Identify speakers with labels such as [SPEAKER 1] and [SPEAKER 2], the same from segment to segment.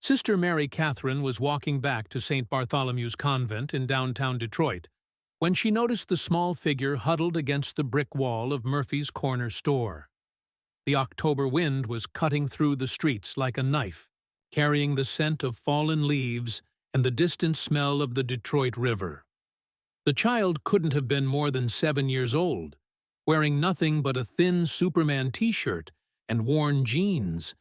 [SPEAKER 1] Sister Mary Catherine was walking back to St. Bartholomew's Convent in downtown Detroit when she noticed the small figure huddled against the brick wall of Murphy's Corner store. The October wind was cutting through the streets like a knife, carrying the scent of fallen leaves and the distant smell of the Detroit River. The child couldn't have been more than 7 years old, wearing nothing but a thin Superman t-shirt and worn jeans,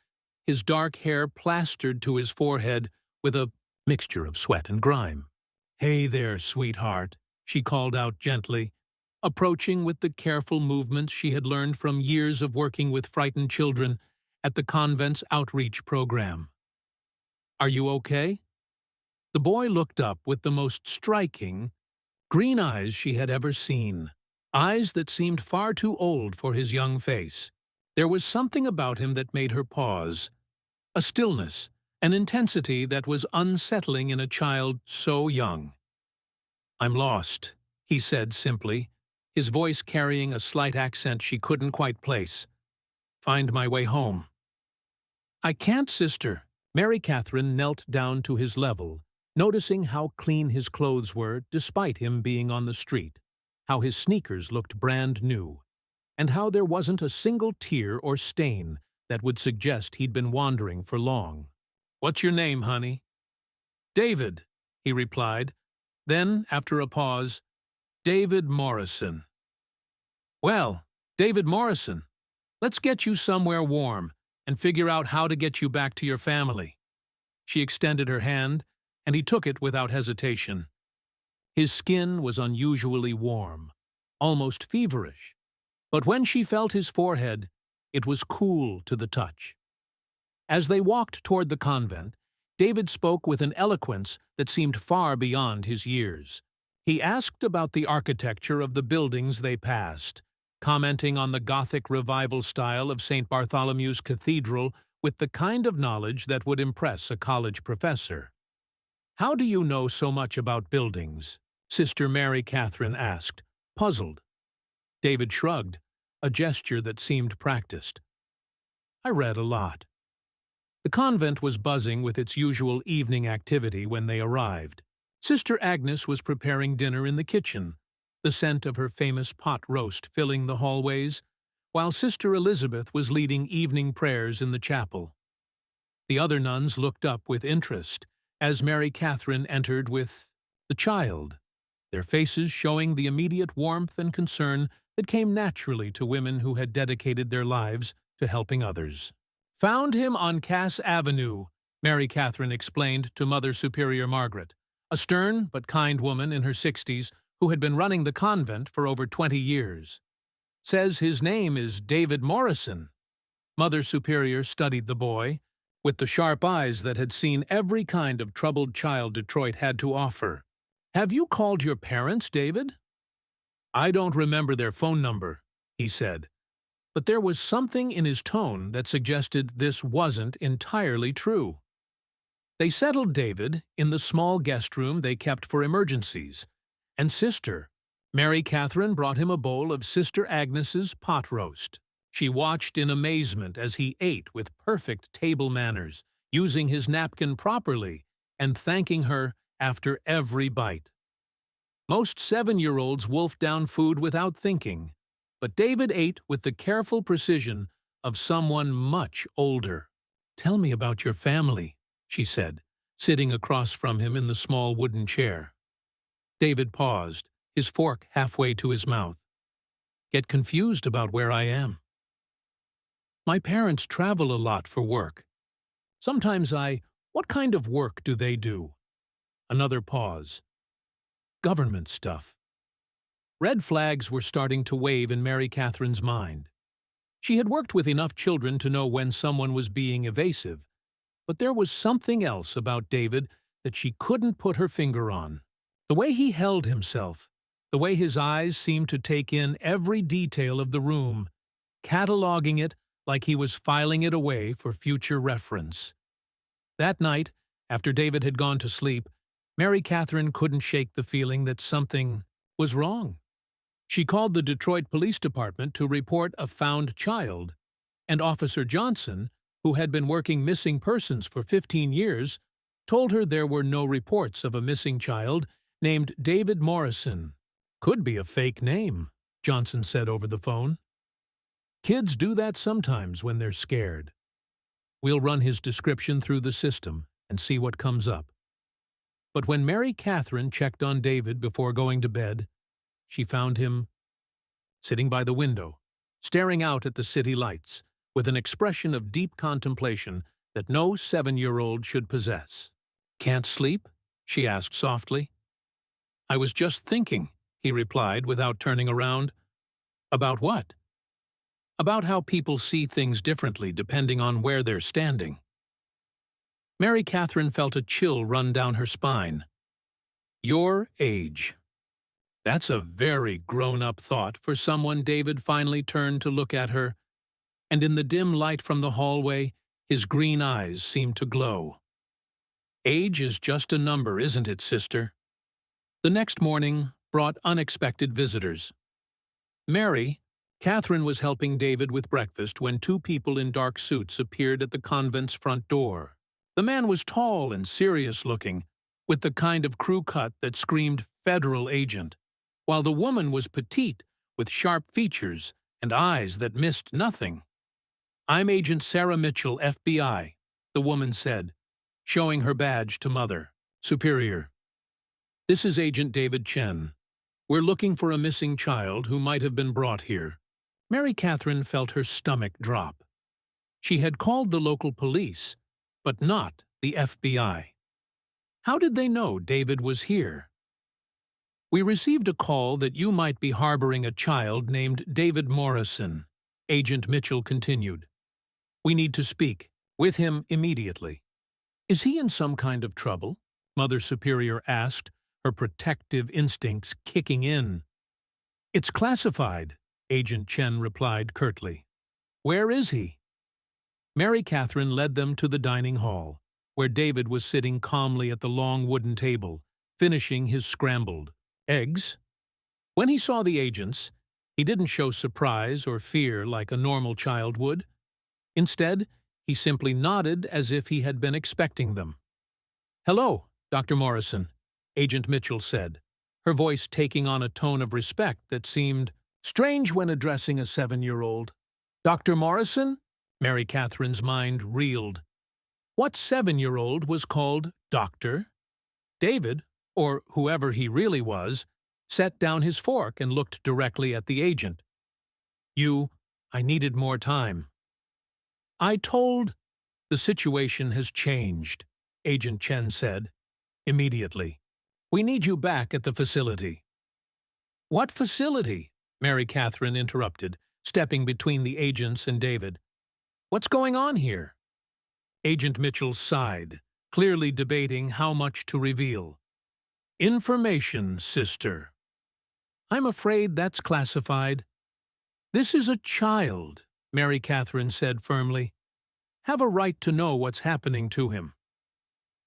[SPEAKER 1] his dark hair plastered to his forehead with a mixture of sweat and grime. "Hey there, sweetheart," she called out gently, approaching with the careful movements she had learned from years of working with frightened children at the convent's outreach program. "Are you okay?" The boy looked up with the most striking green eyes she had ever seen, eyes that seemed far too old for his young face. There was something about him that made her pause, a stillness, an intensity that was unsettling in a child so young. "I'm lost," he said simply, his voice carrying a slight accent she couldn't quite place. "Find my way home." "I can't, sister." Mary Catherine knelt down to his level, noticing how clean his clothes were despite him being on the street, how his sneakers looked brand new, and how there wasn't a single tear or stain that would suggest he'd been wandering for long. "What's your name, honey?" "David," he replied. Then, after a pause, "David Morrison." "Well, David Morrison, let's get you somewhere warm and figure out how to get you back to your family." She extended her hand, and he took it without hesitation. His skin was unusually warm, almost feverish, but when she felt his forehead, it was cool to the touch. As they walked toward the convent, David spoke with an eloquence that seemed far beyond his years. He asked about the architecture of the buildings they passed, commenting on the Gothic Revival style of St. Bartholomew's Cathedral with the kind of knowledge that would impress a college professor. "How do you know so much about buildings?" Sister Mary Catherine asked, puzzled. David shrugged, a gesture that seemed practiced. "I read a lot." The convent was buzzing with its usual evening activity when they arrived. Sister Agnes was preparing dinner in the kitchen, the scent of her famous pot roast filling the hallways, while Sister Elizabeth was leading evening prayers in the chapel. The other nuns looked up with interest as Mary Catherine entered with the child, their faces showing the immediate warmth and concern that came naturally to women who had dedicated their lives to helping others. "Found him on Cass Avenue," Mary Catherine explained to Mother Superior Margaret, a stern but kind woman in her 60s who had been running the convent for over 20 years. "Says his name is David Morrison." Mother Superior studied the boy, with the sharp eyes that had seen every kind of troubled child Detroit had to offer. "Have you called your parents, David?" "I don't remember their phone number," he said, but there was something in his tone that suggested this wasn't entirely true. They settled David in the small guest room they kept for emergencies, and Sister Mary Catherine brought him a bowl of Sister Agnes's pot roast. She watched in amazement as he ate with perfect table manners, using his napkin properly and thanking her after every bite. Most 7-year-olds wolf down food without thinking, but David ate with the careful precision of someone much older. "Tell me about your family," she said, sitting across from him in the small wooden chair. David paused, his fork halfway to his mouth. "Get confused about where I am. My parents travel a lot for work. Sometimes what kind of work do they do?" Another pause. "Government stuff." Red flags were starting to wave in Mary Catherine's mind. She had worked with enough children to know when someone was being evasive, but there was something else about David that she couldn't put her finger on. The way he held himself, the way his eyes seemed to take in every detail of the room, cataloging it like he was filing it away for future reference. That night, after David had gone to sleep, Mary Catherine couldn't shake the feeling that something was wrong. She called the Detroit Police Department to report a found child, and Officer Johnson, who had been working missing persons for 15 years, told her there were no reports of a missing child named David Morrison. Could be a fake name, Johnson said over the phone. Kids do that sometimes when they're scared. We'll run his description through the system and see what comes up. But when Mary Catherine checked on David before going to bed, she found him sitting by the window, staring out at the city lights, with an expression of deep contemplation that no 7-year-old should possess. "Can't sleep?" she asked softly. "I was just thinking," he replied without turning around. "About what?" "About how people see things differently depending on where they're standing." Mary Catherine felt a chill run down her spine. Your age. That's a very grown-up thought for someone. David finally turned to look at her, and in the dim light from the hallway, his green eyes seemed to glow. Age is just a number, isn't it, sister? The next morning brought unexpected visitors. Mary Catherine was helping David with breakfast when 2 people in dark suits appeared at the convent's front door. The man was tall and serious-looking, with the kind of crew cut that screamed federal agent, while the woman was petite, with sharp features and eyes that missed nothing. "I'm Agent Sarah Mitchell, FBI," the woman said, showing her badge to Mother Superior. "This is Agent David Chen. We're looking for a missing child who might have been brought here." Mary Catherine felt her stomach drop. She had called the local police, but not the FBI. How did they know David was here? "We received a call that you might be harboring a child named David Morrison," Agent Mitchell continued. "We need to speak with him immediately." "Is he in some kind of trouble?" Mother Superior asked, her protective instincts kicking in. "It's classified," Agent Chen replied curtly. "Where is he?" Mary Catherine led them to the dining hall, where David was sitting calmly at the long wooden table, finishing his scrambled eggs. When he saw the agents, he didn't show surprise or fear like a normal child would. Instead, he simply nodded as if he had been expecting them. "Hello, Dr. Morrison," Agent Mitchell said, her voice taking on a tone of respect that seemed strange when addressing a 7-year-old. "Dr. Morrison?" Mary Catherine's mind reeled. What 7-year-old was called Doctor? David, or whoever he really was, set down his fork and looked directly at the agent. I needed more time." "The situation has changed," Agent Chen said. "Immediately. We need you back at the facility." "What facility?" Mary Catherine interrupted, stepping between the agents and David. "What's going on here?" Agent Mitchell sighed, clearly debating how much to reveal. "Information, sister." "I'm afraid that's classified." "This is a child," Mary Catherine said firmly. "Have a right to know what's happening to him."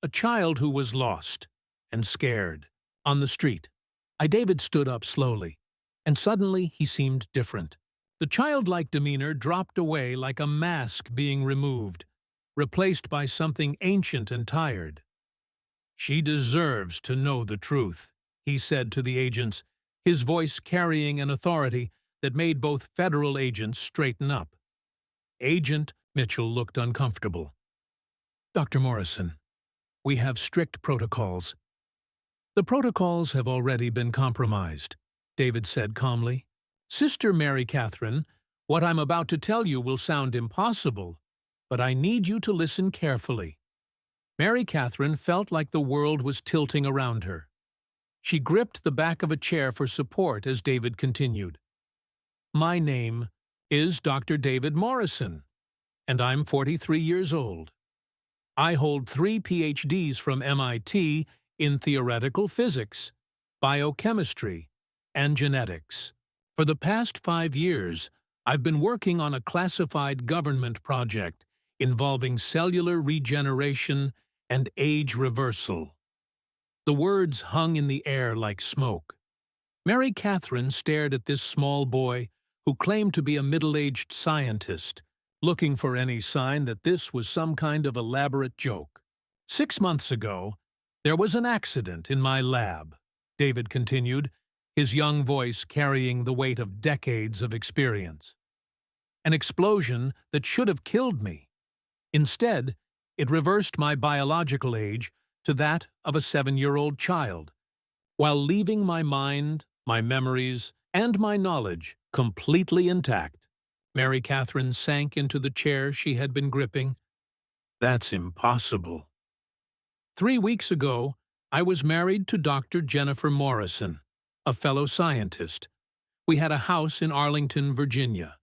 [SPEAKER 1] "A child who was lost and scared on the street." David stood up slowly, and suddenly he seemed different. The childlike demeanor dropped away like a mask being removed, replaced by something ancient and tired. "She deserves to know the truth," he said to the agents, his voice carrying an authority that made both federal agents straighten up. Agent Mitchell looked uncomfortable. "Dr. Morrison, we have strict protocols." "The protocols have already been compromised," David said calmly. "Sister Mary Catherine, what I'm about to tell you will sound impossible, but I need you to listen carefully." Mary Catherine felt like the world was tilting around her. She gripped the back of a chair for support as David continued. "My name is Dr. David Morrison, and I'm 43 years old. I hold 3 PhDs from MIT in theoretical physics, biochemistry, and genetics. For the past 5 years, I've been working on a classified government project involving cellular regeneration and age reversal." The words hung in the air like smoke. Mary Catherine stared at this small boy who claimed to be a middle-aged scientist, looking for any sign that this was some kind of elaborate joke. 6 months ago, there was an accident in my lab, David continued, his young voice carrying the weight of decades of experience. An explosion that should have killed me. Instead, it reversed my biological age to that of a 7-year-old child, while leaving my mind, my memories, and my knowledge completely intact. Mary Catherine sank into the chair she had been gripping. That's impossible. 3 weeks ago, I was married to Dr. Jennifer Morrison, a fellow scientist. We had a house in Arlington, Virginia,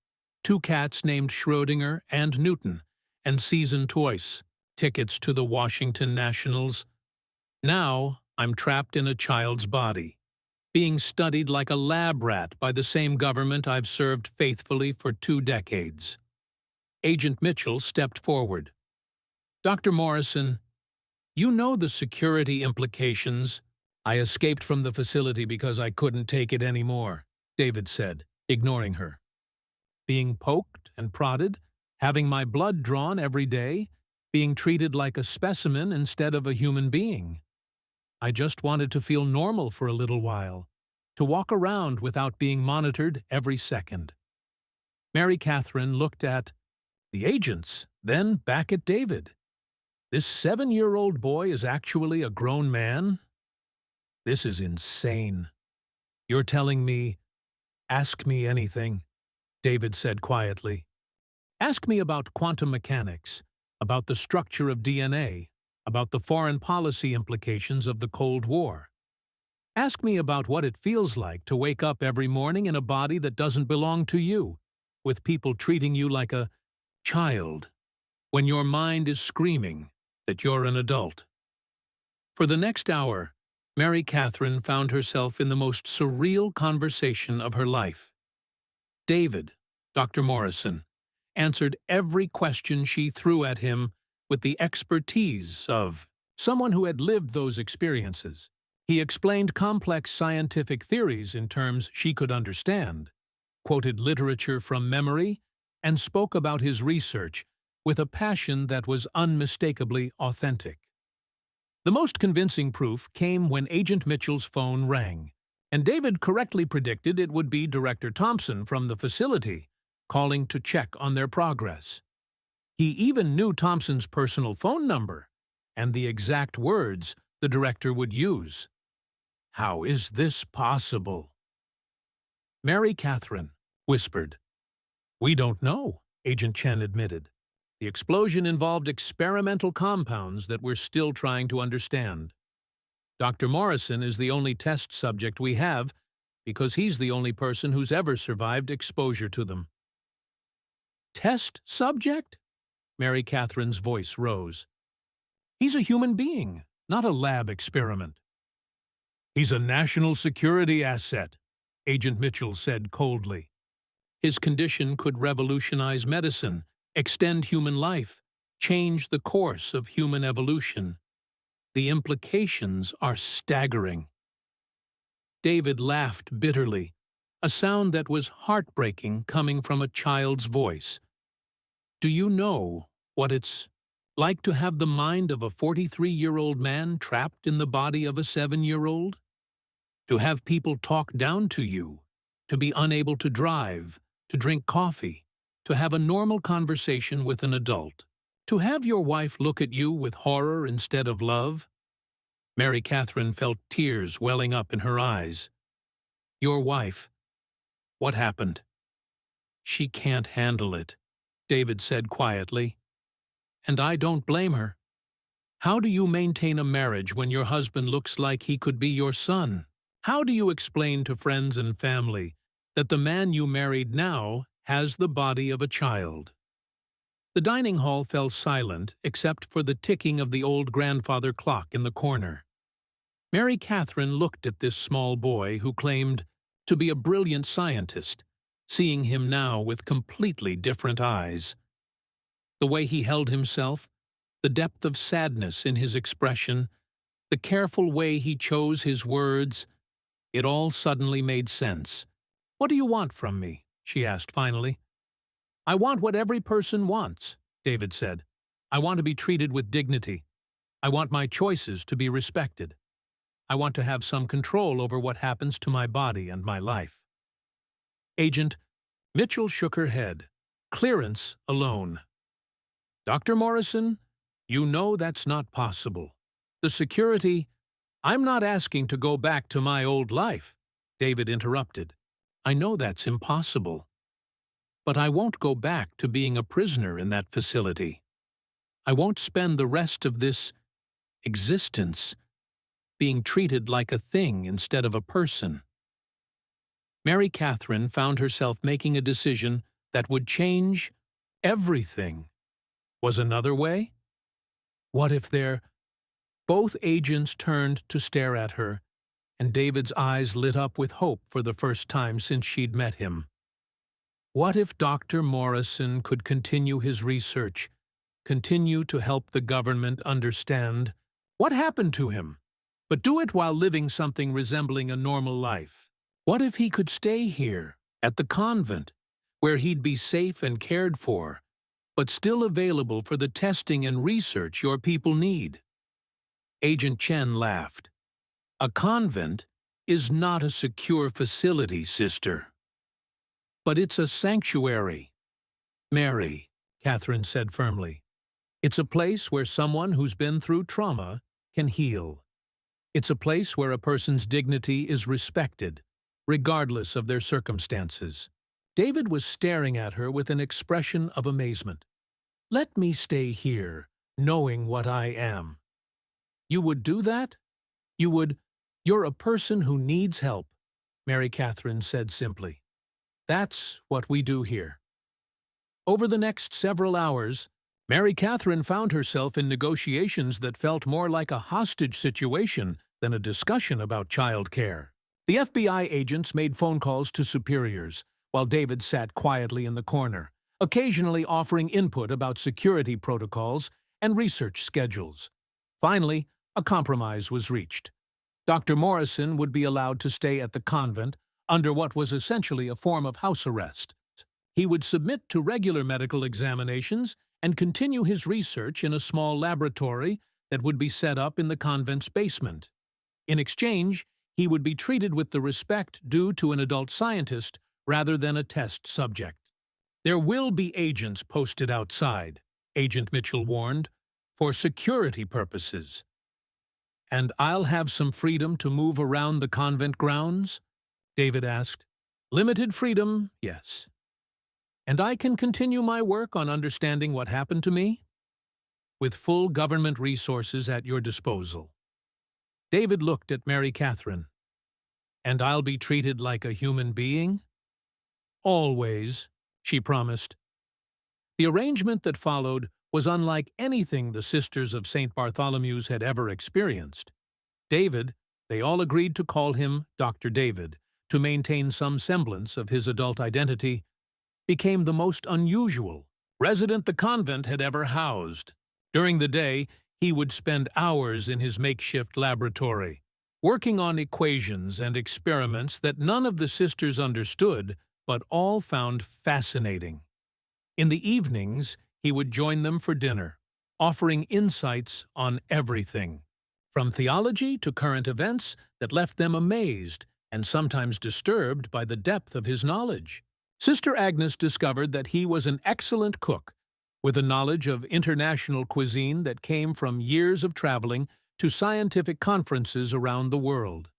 [SPEAKER 1] 2 cats named Schrödinger and Newton, and season twice, tickets to the Washington Nationals. Now, I'm trapped in a child's body, being studied like a lab rat by the same government I've served faithfully for 2 decades. Agent Mitchell stepped forward. Dr. Morrison, you know the security implications. I escaped from the facility because I couldn't take it anymore, David said, ignoring her. Being poked and prodded, having my blood drawn every day, being treated like a specimen instead of a human being. I just wanted to feel normal for a little while, to walk around without being monitored every second. Mary Catherine looked at the agents, then back at David. This 7-year-old boy is actually a grown man? This is insane. You're telling me, ask me anything, David said quietly. Ask me about quantum mechanics, about the structure of DNA, about the foreign policy implications of the Cold War. Ask me about what it feels like to wake up every morning in a body that doesn't belong to you, with people treating you like a child, when your mind is screaming that you're an adult. For the next hour, Mary Catherine found herself in the most surreal conversation of her life. David, Dr. Morrison, answered every question she threw at him with the expertise of someone who had lived those experiences. He explained complex scientific theories in terms she could understand, quoted literature from memory, and spoke about his research with a passion that was unmistakably authentic. The most convincing proof came when Agent Mitchell's phone rang, and David correctly predicted it would be Director Thompson from the facility, calling to check on their progress. He even knew Thompson's personal phone number and the exact words the director would use. How is this possible? Mary Catherine whispered. We don't know, Agent Chen admitted. The explosion involved experimental compounds that we're still trying to understand. Dr. Morrison is the only test subject we have because he's the only person who's ever survived exposure to them. Test subject? Mary Catherine's voice rose. He's a human being, not a lab experiment. He's a national security asset, Agent Mitchell said coldly. His condition could revolutionize medicine, extend human life, change the course of human evolution. The implications are staggering. David laughed bitterly, a sound that was heartbreaking coming from a child's voice. Do you know what it's like to have the mind of a 43-year-old man trapped in the body of a 7-year-old? To have people talk down to you, to be unable to drive, to drink coffee, to have a normal conversation with an adult, to have your wife look at you with horror instead of love? Mary Catherine felt tears welling up in her eyes. Your wife. What happened? She can't handle it, David said quietly. And I don't blame her. How do you maintain a marriage when your husband looks like he could be your son? How do you explain to friends and family that the man you married now has the body of a child? The dining hall fell silent except for the ticking of the old grandfather clock in the corner. Mary Catherine looked at this small boy who claimed to be a brilliant scientist, seeing him now with completely different eyes. The way he held himself, the depth of sadness in his expression, the careful way he chose his words, it all suddenly made sense. What do you want from me? She asked finally. I want what every person wants, David said. I want to be treated with dignity. I want my choices to be respected. I want to have some control over what happens to my body and my life. Agent Mitchell shook her head. Clearance alone. Dr. Morrison, you know that's not possible. The security— I'm not asking to go back to my old life, David interrupted. I know that's impossible. But I won't go back to being a prisoner in that facility. I won't spend the rest of this existence being treated like a thing instead of a person. Mary Catherine found herself making a decision that would change everything. Was another way? What if there— Both agents turned to stare at her, and David's eyes lit up with hope for the first time since she'd met him. What if Dr. Morrison could continue his research, continue to help the government understand what happened to him, but do it while living something resembling a normal life? What if he could stay here, at the convent, where he'd be safe and cared for, but still available for the testing and research your people need? Agent Chen laughed. A convent is not a secure facility, sister. But it's a sanctuary. Mary, Catherine said firmly. It's a place where someone who's been through trauma can heal. It's a place where a person's dignity is respected, regardless of their circumstances. David was staring at her with an expression of amazement. Let me stay here, knowing what I am. You would do that? You're a person who needs help, Mary Catherine said simply. That's what we do here. Over the next several hours, Mary Catherine found herself in negotiations that felt more like a hostage situation than a discussion about child care. The FBI agents made phone calls to superiors, while David sat quietly in the corner, occasionally offering input about security protocols and research schedules. Finally, a compromise was reached. Dr. Morrison would be allowed to stay at the convent under what was essentially a form of house arrest. He would submit to regular medical examinations and continue his research in a small laboratory that would be set up in the convent's basement. In exchange, he would be treated with the respect due to an adult scientist rather than a test subject. There will be agents posted outside, Agent Mitchell warned, for security purposes. And I'll have some freedom to move around the convent grounds? David asked. Limited freedom, yes. And I can continue my work on understanding what happened to me? With full government resources at your disposal. David looked at Mary Catherine. And I'll be treated like a human being? Always, she promised. The arrangement that followed was unlike anything the Sisters of St. Bartholomew's had ever experienced. David, they all agreed to call him Dr. David, to maintain some semblance of his adult identity, became the most unusual resident the convent had ever housed. During the day, he would spend hours in his makeshift laboratory, working on equations and experiments that none of the sisters understood, but all found fascinating. In the evenings, he would join them for dinner, offering insights on everything, from theology to current events that left them amazed and sometimes disturbed by the depth of his knowledge. Sister Agnes discovered that he was an excellent cook, with a knowledge of international cuisine that came from years of traveling to scientific conferences around the world.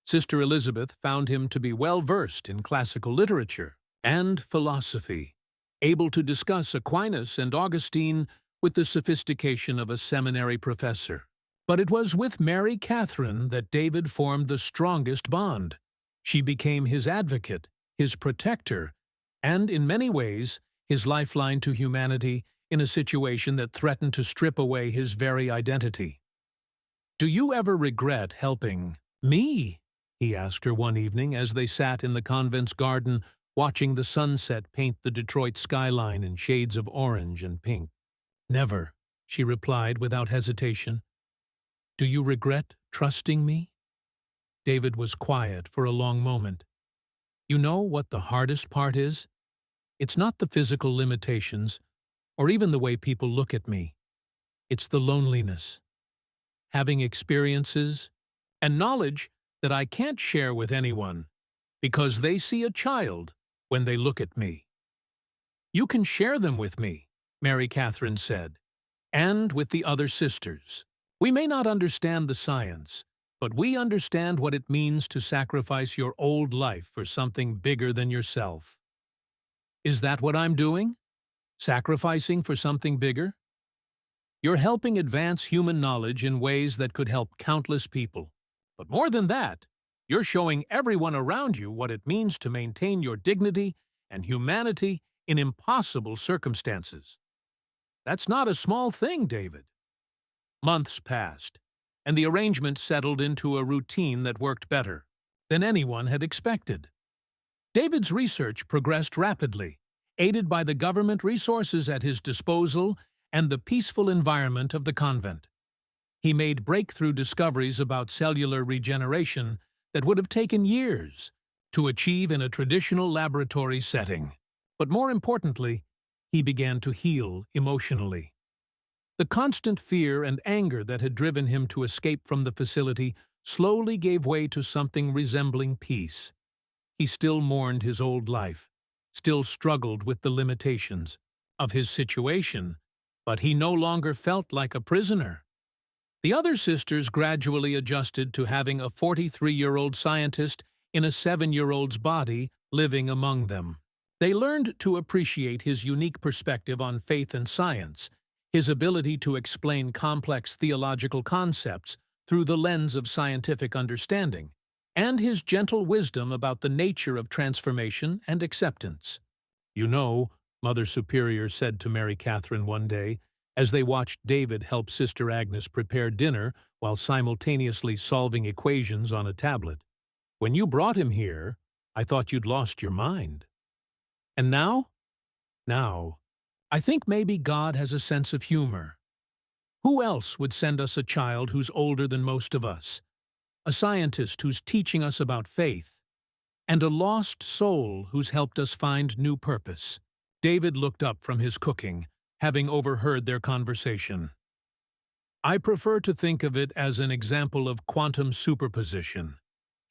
[SPEAKER 1] Sister Elizabeth found him to be well-versed in classical literature and philosophy, able to discuss Aquinas and Augustine with the sophistication of a seminary professor. But it was with Mary Catherine that David formed the strongest bond. She became his advocate, his protector, and, in many ways, his lifeline to humanity in a situation that threatened to strip away his very identity. "Do you ever regret helping me?" he asked her one evening as they sat in the convent's garden watching the sunset paint the Detroit skyline in shades of orange and pink. "Never," she replied without hesitation. "Do you regret trusting me?" David was quiet for a long moment. "You know what the hardest part is? It's not the physical limitations, or even the way people look at me. It's the loneliness, having experiences and knowledge that I can't share with anyone because they see a child when they look at me. You can share them with me, Mary Catherine said, and with the other sisters. We may not understand the science, but we understand what it means to sacrifice your old life for something bigger than yourself. Is that what I'm doing? Sacrificing for something bigger? You're helping advance human knowledge in ways that could help countless people. But more than that, you're showing everyone around you what it means to maintain your dignity and humanity in impossible circumstances. That's not a small thing, David. Months passed, and the arrangement settled into a routine that worked better than anyone had expected. David's research progressed rapidly, aided by the government resources at his disposal and the peaceful environment of the convent. He made breakthrough discoveries about cellular regeneration that would have taken years to achieve in a traditional laboratory setting. But more importantly, he began to heal emotionally. The constant fear and anger that had driven him to escape from the facility slowly gave way to something resembling peace. He still mourned his old life, still struggled with the limitations of his situation, but he no longer felt like a prisoner. The other sisters gradually adjusted to having a 43-year-old scientist in a 7-year-old's body living among them. They learned to appreciate his unique perspective on faith and science, his ability to explain complex theological concepts through the lens of scientific understanding, and his gentle wisdom about the nature of transformation and acceptance. "You know," Mother Superior said to Mary Catherine one day, as they watched David help Sister Agnes prepare dinner while simultaneously solving equations on a tablet, "when you brought him here, I thought you'd lost your mind. And now? Now, I think maybe God has a sense of humor. Who else would send us a child who's older than most of us, a scientist who's teaching us about faith, and a lost soul who's helped us find new purpose?" David looked up from his cooking, having overheard their conversation. "I prefer to think of it as an example of quantum superposition,"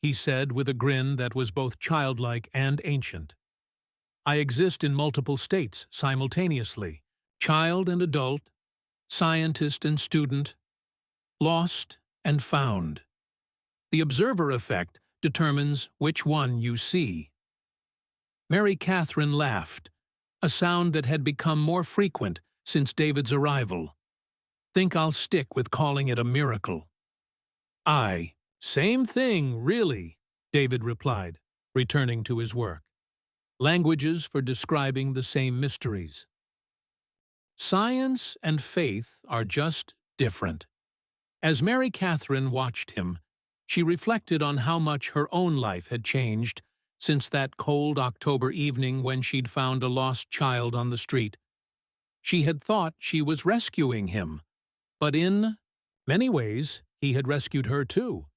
[SPEAKER 1] he said with a grin that was both childlike and ancient. "I exist in multiple states simultaneously, child and adult, scientist and student, lost and found. The observer effect determines which one you see." Mary Catherine laughed, a sound that had become more frequent since David's arrival. "Think I'll stick with calling it a miracle." Same thing, really," David replied, returning to his work. Languages for describing the same mysteries. Science and faith are just different. As Mary Catherine watched him, she reflected on how much her own life had changed since that cold October evening when she'd found a lost child on the street. She had thought she was rescuing him, but in many ways he had rescued her too.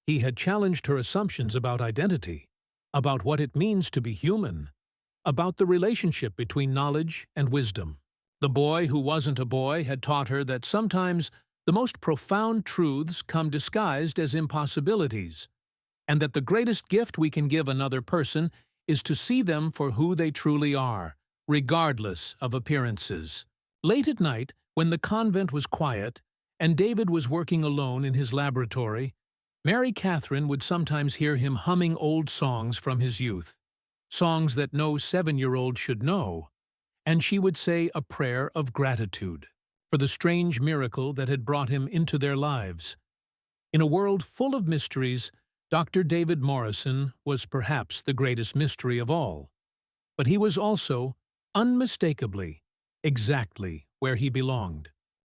[SPEAKER 1] He had challenged her assumptions about identity, about what it means to be human, about the relationship between knowledge and wisdom. The boy who wasn't a boy had taught her that sometimes the most profound truths come disguised as impossibilities, and that the greatest gift we can give another person is to see them for who they truly are, regardless of appearances. Late at night, when the convent was quiet and David was working alone in his laboratory, Mary Catherine would sometimes hear him humming old songs from his youth, songs that no 7-year-old should know, and she would say a prayer of gratitude for the strange miracle that had brought him into their lives. In a world full of mysteries, Dr. David Morrison was perhaps the greatest mystery of all, but he was also, unmistakably, exactly where he belonged.